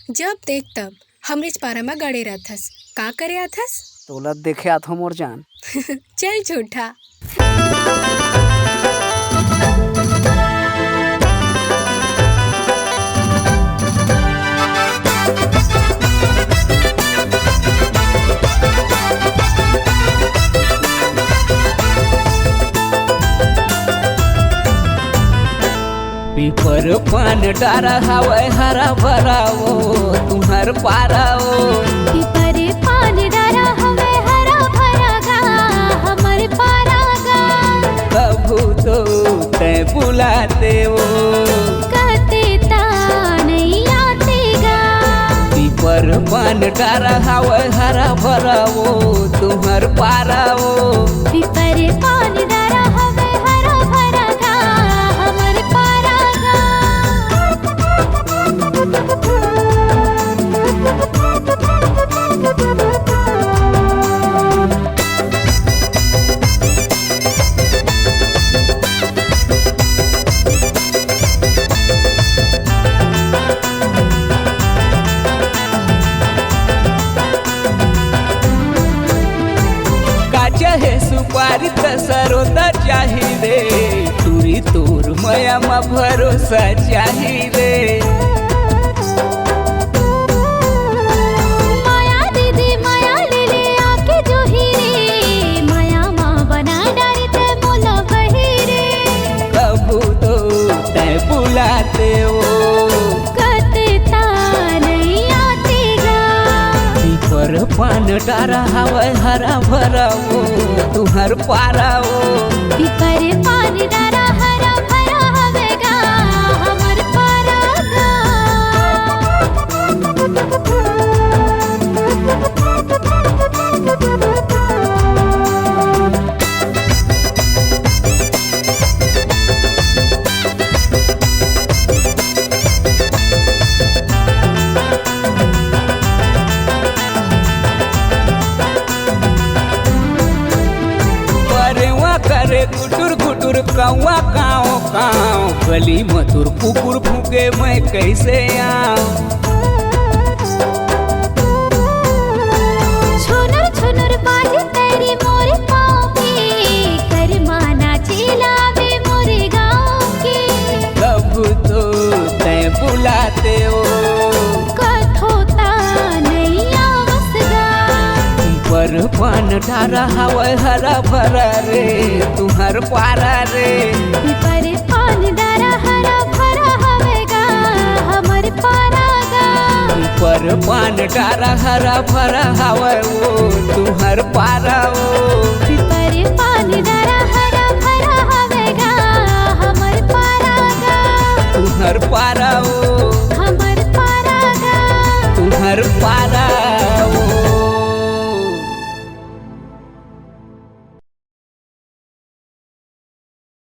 जब देख तब हमरे पारा में गड़े रहथस। का करे आथस? तोला देखे आथो मोर जान। चल झूठा। पीपर पान डारा हवे हरा भरा वो तुम्हार पारा वो। पीपर पान डारा हवे हरा भरा गा हमर पारा गा। कभू तो तै बुलाते वो कहते ता नहीं आते गा। पीपर पान डारा हवे हरा भरा वो तुम्हार पारा वो। पीपर पान डारा हवे हरा भरा गा हमर पारा चाहे सुपारी तसरोदा चाहिए तुरी तोर मया मा भरोसा चाहिए। माया दीदी माया ले ले आके जो ही रे। माया माँ बना डारी ते मोला बही रे। कबू तो तै बुलाते हो कहते ता नहीं आते गा। पीपर पान डारा हवे हरा भरा वो तुहर पारा वो। पीपर पान डारा हरा भरा हवे गा हमर पारा करे गुटुर गुटुर कौआ काँव काँव गली मथुर कुकुर फूके मैं कैसे आऊं। छुनुर छुनुर बाजे तेरी मोरे पाँव पे। कर माना चिल्लावे मोरे गाँव के। कब तो तै बुलाते हो कथोता नहीं आवस गा। पर पान डारा हवे हरा भरा रे तुहर पारा रे। पीपर पान डारा हरा भरा हवे गा हमर पारा गा। पर पान डारा हरा भरा हवे वो तुहर पारा वो। पीपर पान